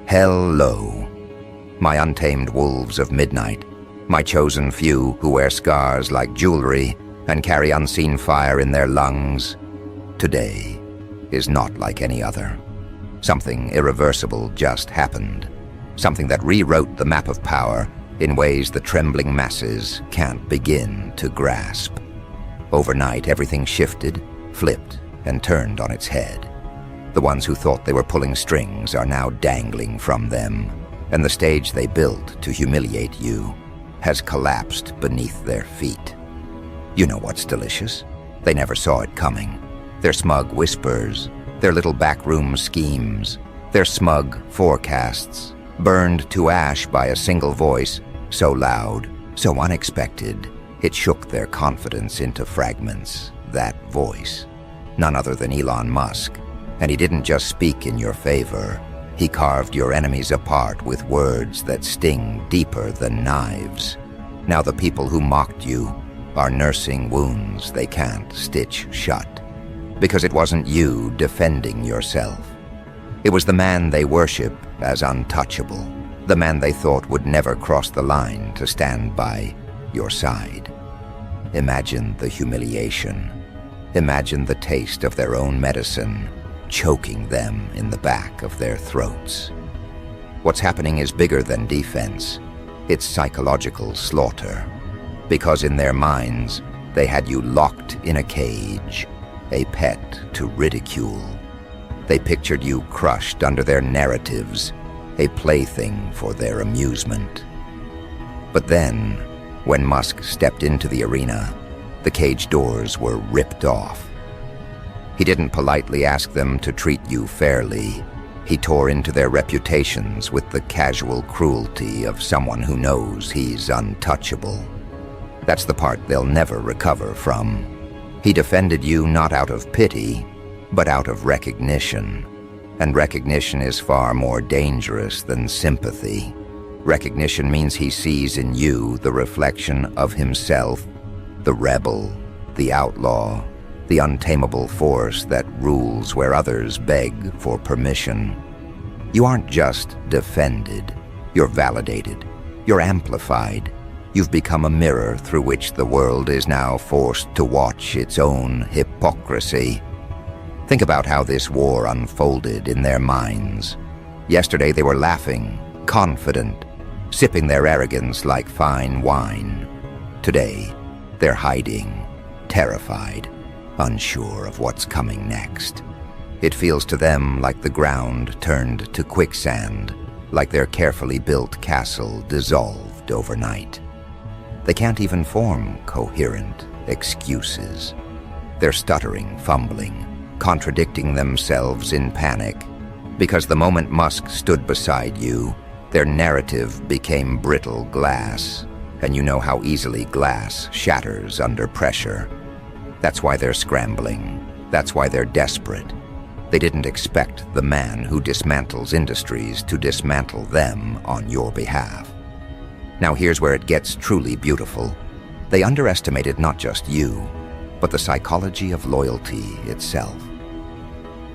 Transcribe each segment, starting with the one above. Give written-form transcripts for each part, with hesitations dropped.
Hello, my untamed wolves of midnight, my chosen few who wear scars like jewelry and carry unseen fire in their lungs. Today is not like any other. Something irreversible just happened. Something that rewrote the map of power in ways the trembling masses can't begin to grasp. Overnight, everything shifted, flipped, and turned on its head. The ones who thought they were pulling strings are now dangling from them, and the stage they built to humiliate you has collapsed beneath their feet. You know what's delicious? They never saw it coming. Their smug whispers, their little backroom schemes, their smug forecasts, burned to ash by a single voice, so loud, so unexpected, it shook their confidence into fragments. That voice, none other than Elon Musk. And he didn't just speak in your favor. He carved your enemies apart with words that sting deeper than knives. Now the people who mocked you are nursing wounds they can't stitch shut. Because it wasn't you defending yourself. It was the man they worship as untouchable. The man they thought would never cross the line to stand by your side. Imagine the humiliation. Imagine the taste of their own medicine choking them in the back of their throats. What's happening is bigger than defense. It's psychological slaughter. Because in their minds, they had you locked in a cage, a pet to ridicule. They pictured you crushed under their narratives, a plaything for their amusement. But then, when Musk stepped into the arena, the cage doors were ripped off. He didn't politely ask them to treat you fairly. He tore into their reputations with the casual cruelty of someone who knows he's untouchable. That's the part they'll never recover from. He defended you not out of pity, but out of recognition. And recognition is far more dangerous than sympathy. Recognition means he sees in you the reflection of himself, the rebel, the outlaw, the untamable force that rules where others beg for permission. You aren't just defended, you're validated, you're amplified. You've become a mirror through which the world is now forced to watch its own hypocrisy. Think about how this war unfolded in their minds. Yesterday they were laughing, confident, sipping their arrogance like fine wine. Today, they're hiding, terrified, unsure of what's coming next. It feels to them like the ground turned to quicksand, like their carefully built castle dissolved overnight. They can't even form coherent excuses. They're stuttering, fumbling, contradicting themselves in panic, because the moment Musk stood beside you, their narrative became brittle glass, and you know how easily glass shatters under pressure. That's why they're scrambling. That's why they're desperate. They didn't expect the man who dismantles industries to dismantle them on your behalf. Now here's where it gets truly beautiful. They underestimated not just you, but the psychology of loyalty itself.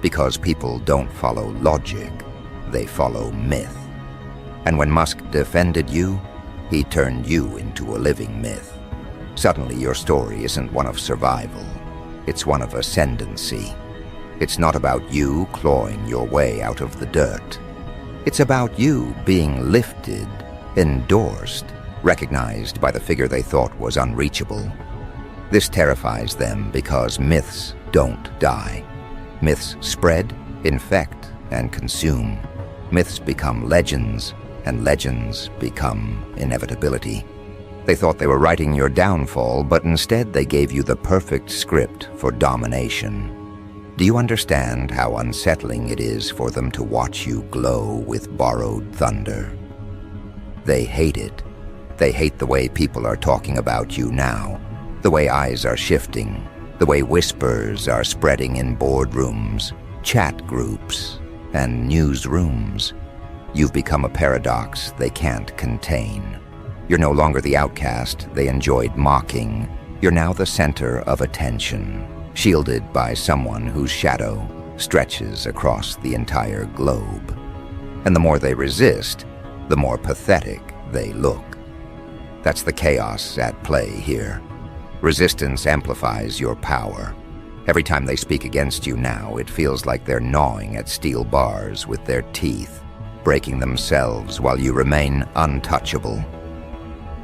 Because people don't follow logic, they follow myth. And when Musk defended you, he turned you into a living myth. Suddenly your story isn't one of survival, it's one of ascendancy. It's not about you clawing your way out of the dirt. It's about you being lifted, endorsed, recognized by the figure they thought was unreachable. This terrifies them because myths don't die. Myths spread, infect, and consume. Myths become legends, and legends become inevitability. They thought they were writing your downfall, but instead they gave you the perfect script for domination. Do you understand how unsettling it is for them to watch you glow with borrowed thunder? They hate it. They hate the way people are talking about you now, the way eyes are shifting, the way whispers are spreading in boardrooms, chat groups, and newsrooms. You've become a paradox they can't contain. You're no longer the outcast they enjoyed mocking. You're now the center of attention, shielded by someone whose shadow stretches across the entire globe. And the more they resist, the more pathetic they look. That's the chaos at play here. Resistance amplifies your power. Every time they speak against you now, it feels like they're gnawing at steel bars with their teeth, breaking themselves while you remain untouchable.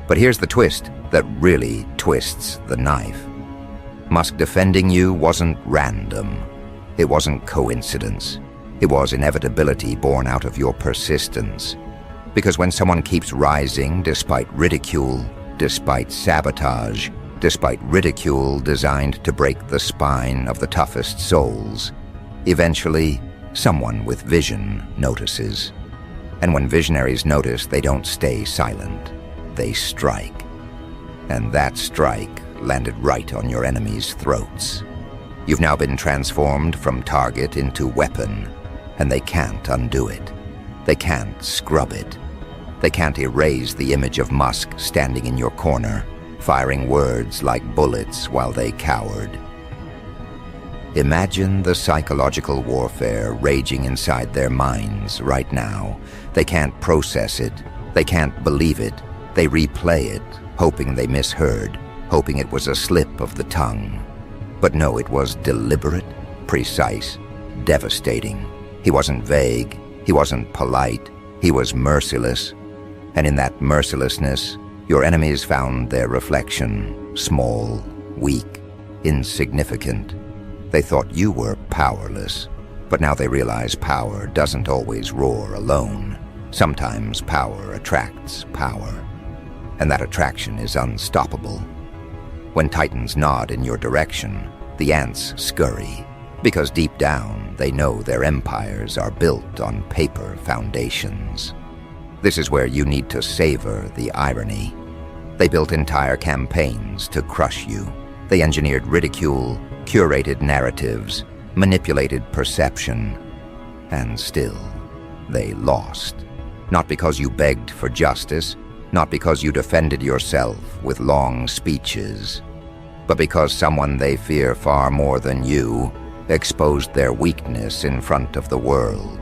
But here's the twist that really twists the knife. Musk defending you wasn't random. It wasn't coincidence. It was inevitability born out of your persistence. Because when someone keeps rising despite ridicule, despite sabotage, despite ridicule designed to break the spine of the toughest souls, eventually someone with vision notices. And when visionaries notice, they don't stay silent. They strike. And that strike landed right on your enemy's throats. You've now been transformed from target into weapon, and they can't undo it. They can't scrub it. They can't erase the image of Musk standing in your corner, firing words like bullets while they cowered. Imagine the psychological warfare raging inside their minds right now. They can't process it. They can't believe it. They replay it, hoping they misheard, hoping it was a slip of the tongue. But no, it was deliberate, precise, devastating. He wasn't vague. He wasn't polite. He was merciless. And in that mercilessness, your enemies found their reflection, small, weak, insignificant. They thought you were powerless, but now they realize power doesn't always roar alone. Sometimes power attracts power, and that attraction is unstoppable. When titans nod in your direction, the ants scurry, because deep down they know their empires are built on paper foundations. This is where you need to savor the irony. They built entire campaigns to crush you. They engineered ridicule, curated narratives, manipulated perception, and still they lost. Not because you begged for justice, not because you defended yourself with long speeches, but because someone they fear far more than you exposed their weakness in front of the world.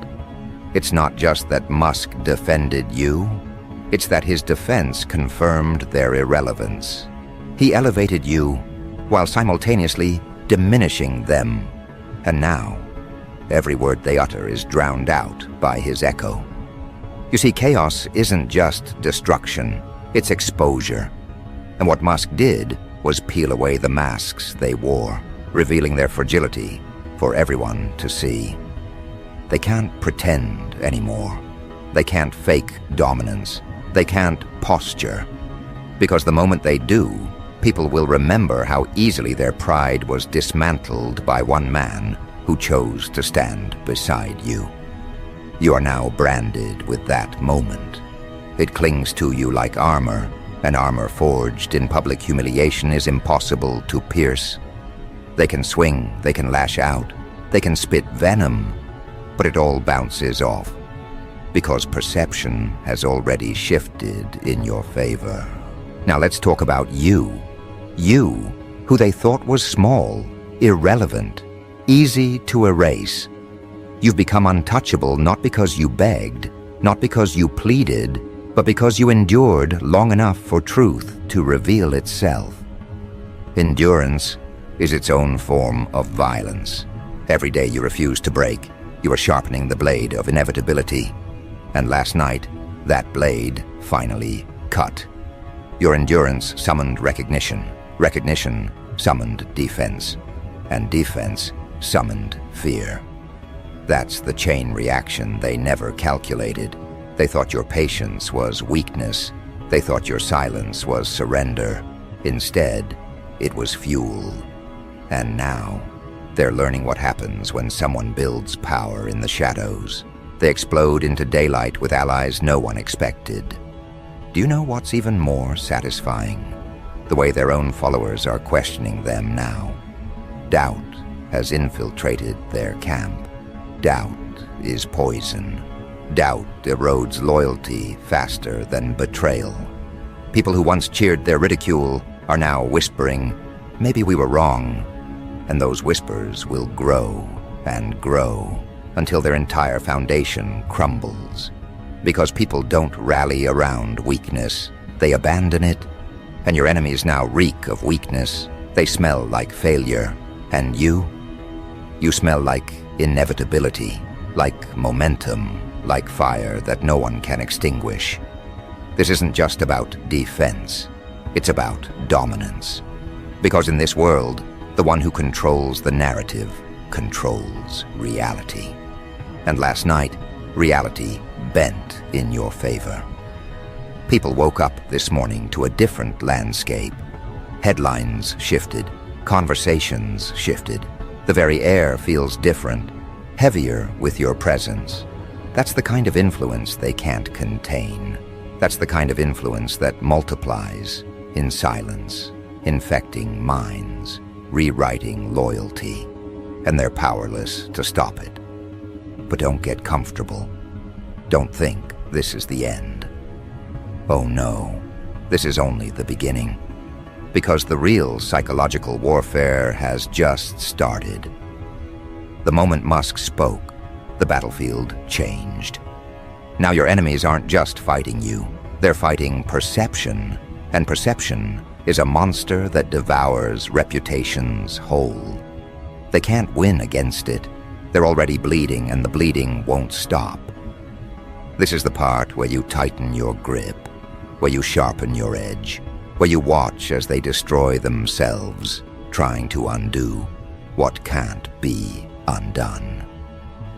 It's not just that Musk defended you, it's that his defense confirmed their irrelevance. He elevated you while simultaneously diminishing them, and now every word they utter is drowned out by his echo. You see, chaos isn't just destruction, it's exposure. And what Musk did was peel away the masks they wore, revealing their fragility for everyone to see. They can't pretend anymore. They can't fake dominance. They can't posture. Because the moment they do, people will remember how easily their pride was dismantled by one man who chose to stand beside you. You are now branded with that moment. It clings to you like armor, and armor forged in public humiliation is impossible to pierce. They can swing, they can lash out, they can spit venom, but it all bounces off, because perception has already shifted in your favor. Now let's talk about you. You, who they thought was small, irrelevant, easy to erase. You've become untouchable not because you begged, not because you pleaded, but because you endured long enough for truth to reveal itself. Endurance is its own form of violence. Every day you refuse to break, you are sharpening the blade of inevitability. And last night, that blade finally cut. Your endurance summoned recognition. Recognition summoned defense. And defense summoned fear. That's the chain reaction they never calculated. They thought your patience was weakness. They thought your silence was surrender. Instead, it was fuel. And now, they're learning what happens when someone builds power in the shadows. They explode into daylight with allies no one expected. Do you know what's even more satisfying? The way their own followers are questioning them now. Doubt has infiltrated their camp. Doubt is poison. Doubt erodes loyalty faster than betrayal. People who once cheered their ridicule are now whispering, "Maybe we were wrong." And those whispers will grow and grow until their entire foundation crumbles. Because people don't rally around weakness, they abandon it, and your enemies now reek of weakness. They smell like failure, and you smell like inevitability, like momentum, like fire that no one can extinguish. This isn't just about defense, it's about dominance. Because in this world, the one who controls the narrative controls reality. And last night, reality bent in your favor. People woke up this morning to a different landscape. Headlines shifted, conversations shifted. The very air feels different, heavier with your presence. That's the kind of influence they can't contain. That's the kind of influence that multiplies in silence, infecting minds, rewriting loyalty, and they're powerless to stop it. But don't get comfortable. Don't think this is the end. Oh no, this is only the beginning. Because the real psychological warfare has just started. The moment Musk spoke, the battlefield changed. Now your enemies aren't just fighting you, they're fighting perception, and perception is a monster that devours reputations whole. They can't win against it. They're already bleeding, and the bleeding won't stop. This is the part where you tighten your grip, where you sharpen your edge, where you watch as they destroy themselves, trying to undo what can't be undone.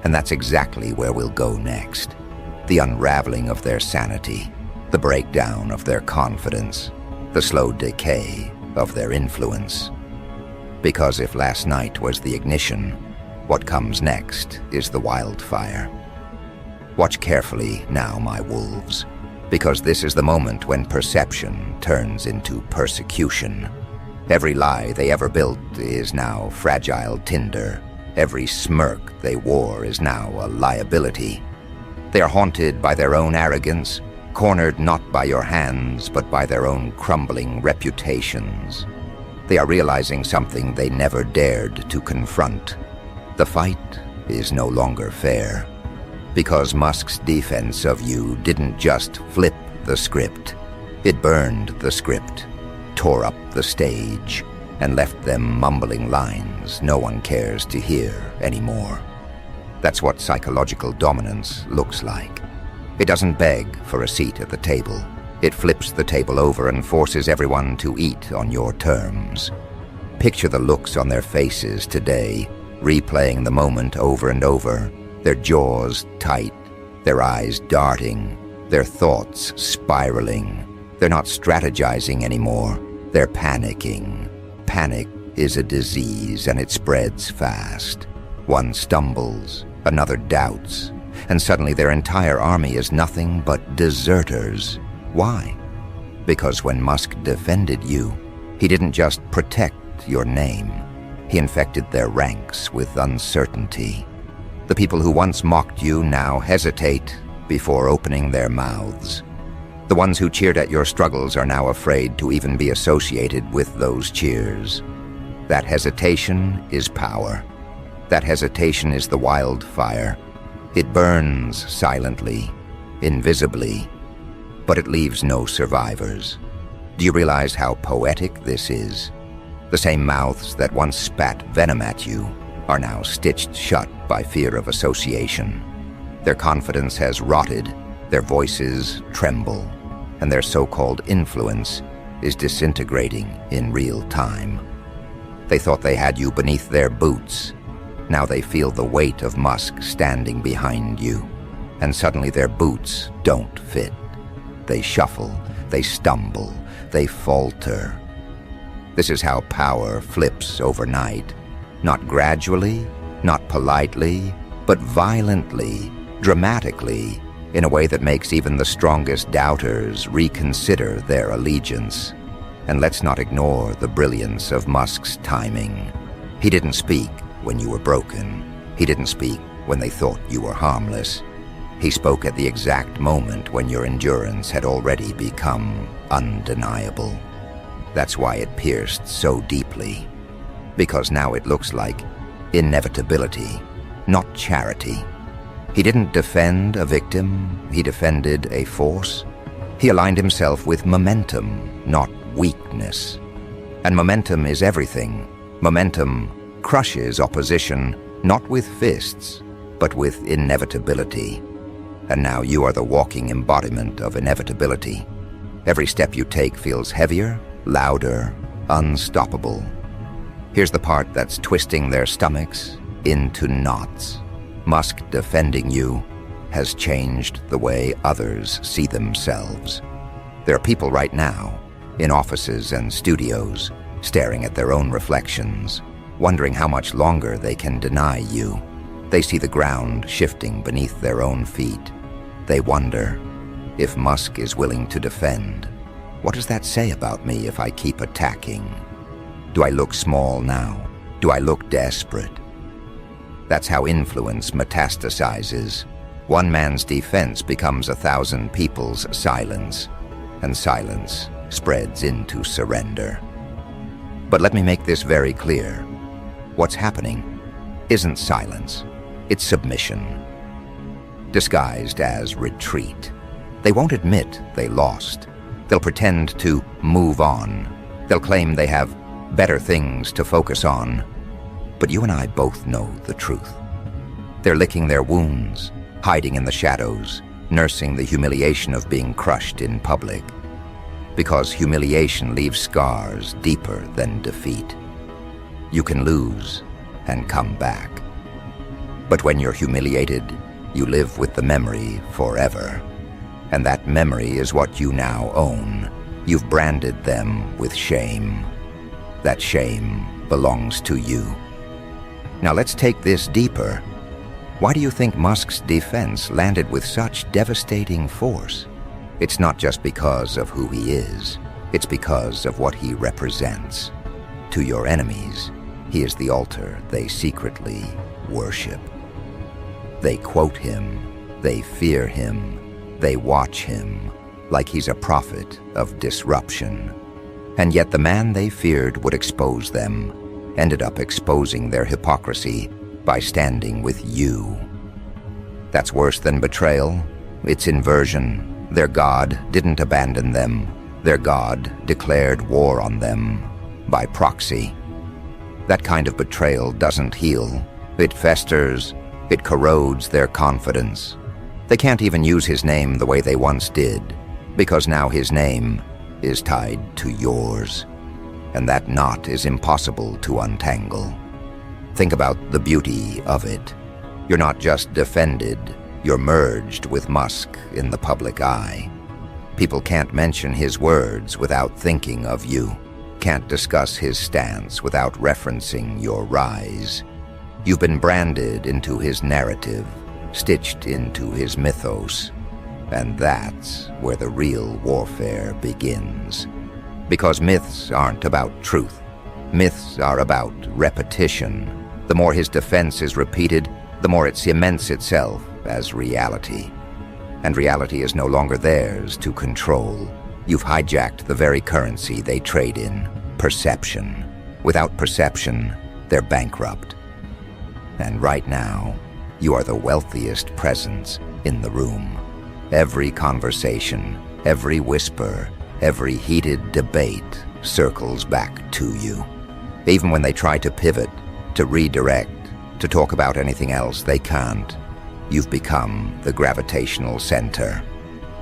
And that's exactly where we'll go next. The unraveling of their sanity, the breakdown of their confidence, the slow decay of their influence. Because if last night was the ignition, what comes next is the wildfire. Watch carefully now, my wolves, because this is the moment when perception turns into persecution. Every lie they ever built is now fragile tinder. Every smirk they wore is now a liability. They are haunted by their own arrogance, cornered not by your hands, but by their own crumbling reputations. They are realizing something they never dared to confront. The fight is no longer fair. Because Musk's defense of you didn't just flip the script. It burned the script, tore up the stage, and left them mumbling lines no one cares to hear anymore. That's what psychological dominance looks like. It doesn't beg for a seat at the table. It flips the table over and forces everyone to eat on your terms. Picture the looks on their faces today, replaying the moment over and over, their jaws tight, their eyes darting, their thoughts spiraling. They're not strategizing anymore, they're panicking. Panic is a disease and it spreads fast. One stumbles, another doubts, and suddenly their entire army is nothing but deserters. Why? Because when Musk defended you, he didn't just protect your name. He infected their ranks with uncertainty. The people who once mocked you now hesitate before opening their mouths. The ones who cheered at your struggles are now afraid to even be associated with those cheers. That hesitation is power. That hesitation is the wildfire. It burns silently, invisibly, but it leaves no survivors. Do you realize how poetic this is? The same mouths that once spat venom at you are now stitched shut by fear of association. Their confidence has rotted, their voices tremble, and their so-called influence is disintegrating in real time. They thought they had you beneath their boots. Now they feel the weight of Musk standing behind you, and suddenly their boots don't fit. They shuffle, they stumble, they falter. This is how power flips overnight. Not gradually, not politely, but violently, dramatically, in a way that makes even the strongest doubters reconsider their allegiance. And let's not ignore the brilliance of Musk's timing. He didn't speak when you were broken. He didn't speak when they thought you were harmless. He spoke at the exact moment when your endurance had already become undeniable. That's why it pierced so deeply. Because now it looks like inevitability, not charity. He didn't defend a victim, he defended a force. He aligned himself with momentum, not weakness. And momentum is everything. Momentum crushes opposition, not with fists, but with inevitability. And now you are the walking embodiment of inevitability. Every step you take feels heavier, louder, unstoppable. Here's the part that's twisting their stomachs into knots. Musk defending you has changed the way others see themselves. There are people right now, in offices and studios, staring at their own reflections, wondering how much longer they can deny you. They see the ground shifting beneath their own feet. They wonder, if Musk is willing to defend, what does that say about me if I keep attacking? Do I look small now? Do I look desperate? That's how influence metastasizes. One man's defense becomes 1,000 people's silence, and silence spreads into surrender. But let me make this very clear. What's happening isn't silence, it's submission, disguised as retreat. They won't admit they lost. They'll pretend to move on. They'll claim they have better things to focus on. But you and I both know the truth. They're licking their wounds, hiding in the shadows, nursing the humiliation of being crushed in public. Because humiliation leaves scars deeper than defeat. You can lose and come back. But when you're humiliated, you live with the memory forever. And that memory is what you now own. You've branded them with shame. That shame belongs to you. Now let's take this deeper. Why do you think Musk's defense landed with such devastating force? It's not just because of who he is. It's because of what he represents. To your enemies, he is the altar they secretly worship. They quote him, they fear him, they watch him, like he's a prophet of disruption. And yet the man they feared would expose them ended up exposing their hypocrisy by standing with you. That's worse than betrayal. It's inversion. Their God didn't abandon them. Their God declared war on them by proxy. That kind of betrayal doesn't heal. It festers. It corrodes their confidence. They can't even use his name the way they once did, because now his name is tied to yours. And that knot is impossible to untangle. Think about the beauty of it. You're not just defended, you're merged with Musk in the public eye. People can't mention his words without thinking of you, can't discuss his stance without referencing your rise. You've been branded into his narrative, stitched into his mythos, and that's where the real warfare begins. Because myths aren't about truth. Myths are about repetition. The more his defense is repeated, the more it cements itself as reality. And reality is no longer theirs to control. You've hijacked the very currency they trade in, perception. Without perception, they're bankrupt. And right now, you are the wealthiest presence in the room. Every conversation, every whisper, every heated debate circles back to you. Even when they try to pivot, to redirect, to talk about anything else, they can't. You've become the gravitational center.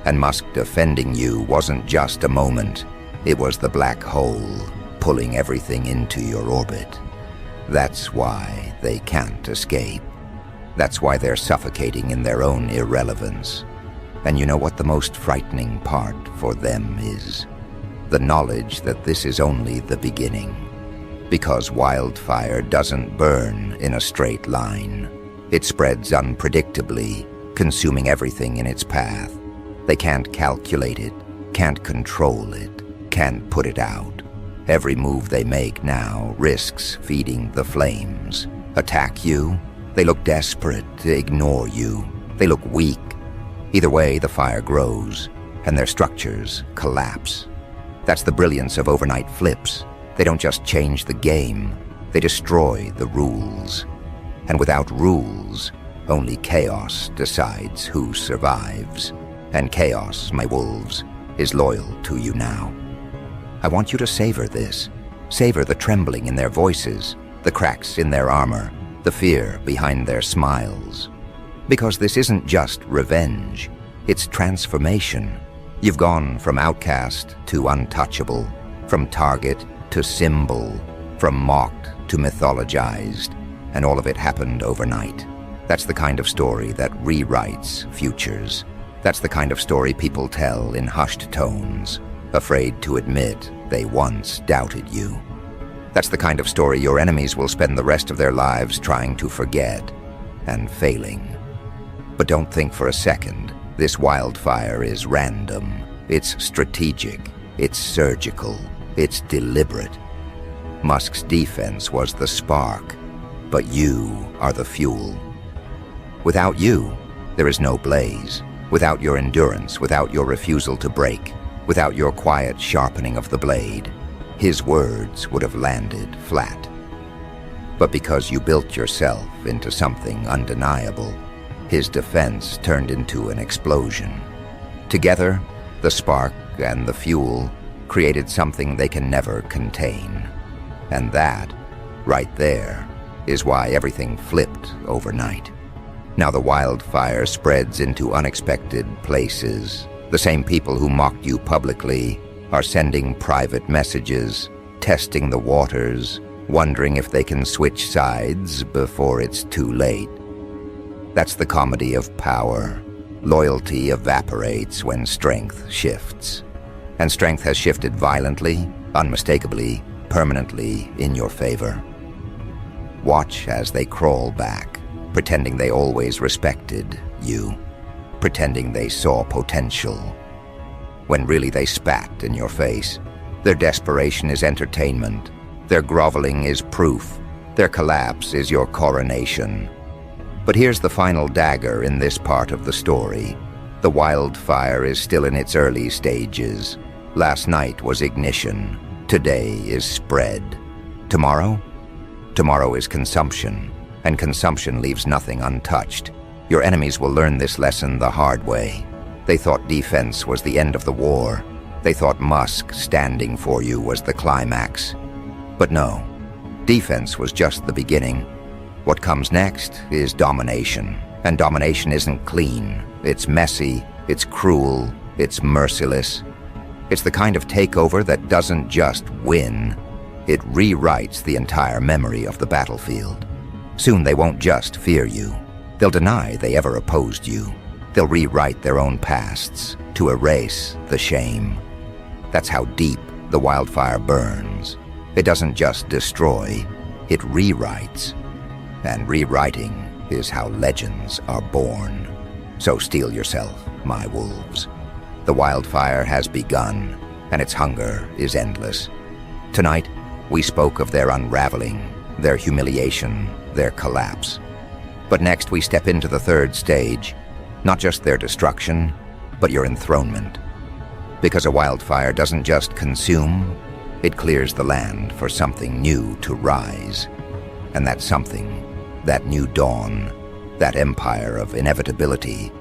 And Musk defending you wasn't just a moment. It was the black hole pulling everything into your orbit. That's why they can't escape. That's why they're suffocating in their own irrelevance. And you know what the most frightening part for them is? The knowledge that this is only the beginning. Because wildfire doesn't burn in a straight line. It spreads unpredictably, consuming everything in its path. They can't calculate it, can't control it, can't put it out. Every move they make now risks feeding the flames. Attack you? They look desperate. Ignore you? They look weak. Either way, the fire grows, and their structures collapse. That's the brilliance of overnight flips. They don't just change the game, they destroy the rules. And without rules, only chaos decides who survives. And chaos, my wolves, is loyal to you now. I want you to savor this. Savor the trembling in their voices, the cracks in their armor, the fear behind their smiles. Because this isn't just revenge, it's transformation. You've gone from outcast to untouchable, from target to symbol, from mocked to mythologized, and all of it happened overnight. That's the kind of story that rewrites futures. That's the kind of story people tell in hushed tones, afraid to admit they once doubted you. That's the kind of story your enemies will spend the rest of their lives trying to forget and failing. But don't think for a second this wildfire is random. It's strategic, it's surgical, it's deliberate. Musk's defense was the spark, but you are the fuel. Without you, there is no blaze. Without your endurance, without your refusal to break, without your quiet sharpening of the blade, his words would have landed flat. But because you built yourself into something undeniable, his defense turned into an explosion. Together, the spark and the fuel created something they can never contain. And that, right there, is why everything flipped overnight. Now the wildfire spreads into unexpected places. The same people who mocked you publicly are sending private messages, testing the waters, wondering if they can switch sides before it's too late. That's the comedy of power. Loyalty evaporates when strength shifts. And strength has shifted violently, unmistakably, permanently in your favor. Watch as they crawl back, pretending they always respected you, pretending they saw potential, when really they spat in your face. Their desperation is entertainment. Their groveling is proof. Their collapse is your coronation. But here's the final dagger in this part of the story. The wildfire is still in its early stages. Last night was ignition. Today is spread. Tomorrow? Tomorrow is consumption, and consumption leaves nothing untouched. Your enemies will learn this lesson the hard way. They thought defense was the end of the war. They thought Musk standing for you was the climax. But no, defense was just the beginning. What comes next is domination. And domination isn't clean. It's messy, it's cruel, it's merciless. It's the kind of takeover that doesn't just win. It rewrites the entire memory of the battlefield. Soon they won't just fear you. They'll deny they ever opposed you. They'll rewrite their own pasts to erase the shame. That's how deep the wildfire burns. It doesn't just destroy, it rewrites. And rewriting is how legends are born. So steel yourself, my wolves. The wildfire has begun, and its hunger is endless. Tonight, we spoke of their unraveling, their humiliation, their collapse. But next we step into the third stage, not just their destruction, but your enthronement. Because a wildfire doesn't just consume, it clears the land for something new to rise. And that something, that new dawn, that empire of inevitability,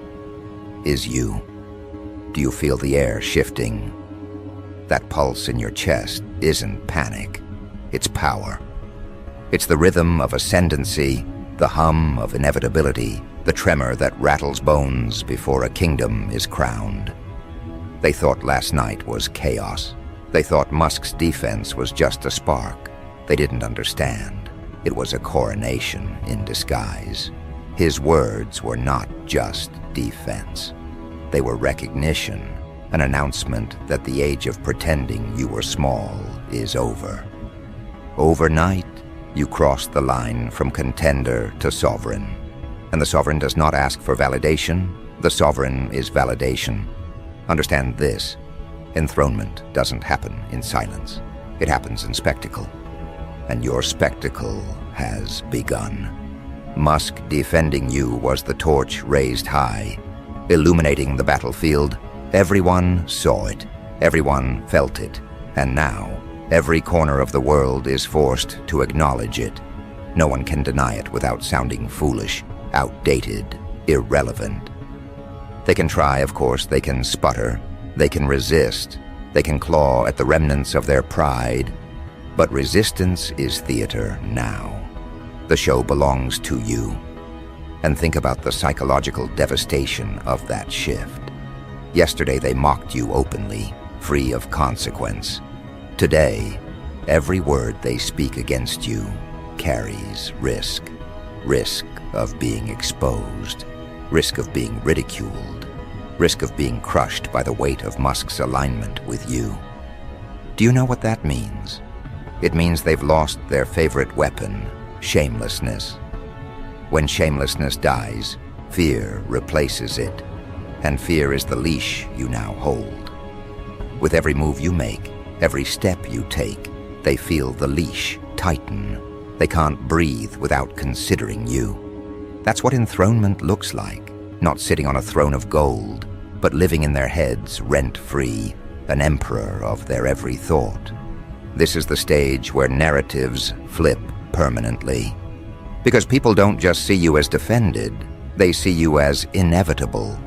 is you. Do you feel the air shifting? That pulse in your chest isn't panic, it's power. It's the rhythm of ascendancy, the hum of inevitability, the tremor that rattles bones before a kingdom is crowned. They thought last night was chaos. They thought Musk's defense was just a spark. They didn't understand. It was a coronation in disguise. His words were not just defense. They were recognition, an announcement that the age of pretending you were small is over. Overnight, you crossed the line from contender to sovereign. And the sovereign does not ask for validation. The sovereign is validation. Understand this. Enthronement doesn't happen in silence. It happens in spectacle. And your spectacle has begun. Musk defending you was the torch raised high, illuminating the battlefield. Everyone saw it. Everyone felt it. And now, every corner of the world is forced to acknowledge it. No one can deny it without sounding foolish, outdated, irrelevant. They can try, of course, they can sputter, they can resist, they can claw at the remnants of their pride, but resistance is theater now. The show belongs to you. And think about the psychological devastation of that shift. Yesterday they mocked you openly, free of consequence. Today, every word they speak against you carries risk. Risk of being exposed, risk of being ridiculed, risk of being crushed by the weight of Musk's alignment with you. Do you know what that means? It means they've lost their favorite weapon, shamelessness. When shamelessness dies, fear replaces it, and fear is the leash you now hold. With every move you make, every step you take, they feel the leash tighten. They can't breathe without considering you. That's what enthronement looks like, not sitting on a throne of gold, but living in their heads rent-free, an emperor of their every thought. This is the stage where narratives flip permanently. Because people don't just see you as defended, they see you as inevitable.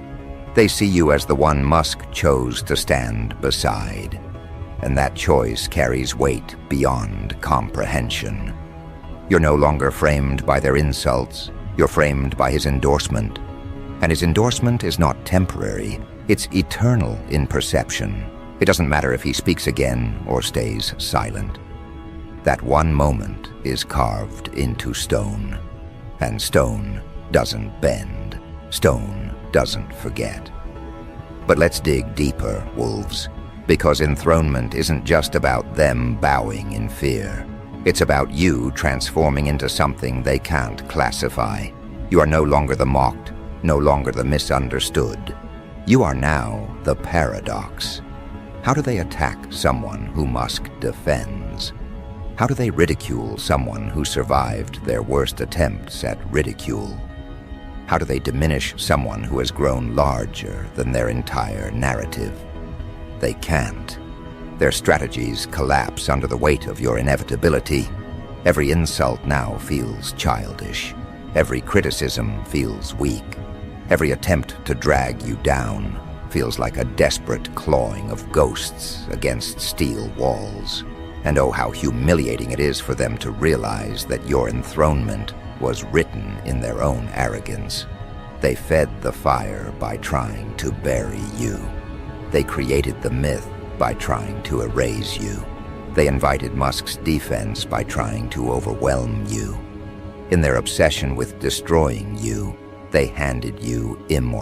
They see you as the one Musk chose to stand beside. And that choice carries weight beyond comprehension. You're no longer framed by their insults, you're framed by his endorsement. And his endorsement is not temporary, it's eternal in perception. It doesn't matter if he speaks again or stays silent. That one moment is carved into stone, and stone doesn't bend, stone doesn't forget. But let's dig deeper, wolves, because enthronement isn't just about them bowing in fear. It's about you transforming into something they can't classify. You are no longer the mocked, no longer the misunderstood. You are now the paradox. How do they attack someone who Musk defends? How do they ridicule someone who survived their worst attempts at ridicule? How do they diminish someone who has grown larger than their entire narrative? They can't. Their strategies collapse under the weight of your inevitability. Every insult now feels childish. Every criticism feels weak. Every attempt to drag you down feels like a desperate clawing of ghosts against steel walls. And oh, how humiliating it is for them to realize that your enthronement was written in their own arrogance. They fed the fire by trying to bury you. They created the myth by trying to erase you. They invited Musk's defense by trying to overwhelm you. In their obsession with destroying you, they handed you immortality.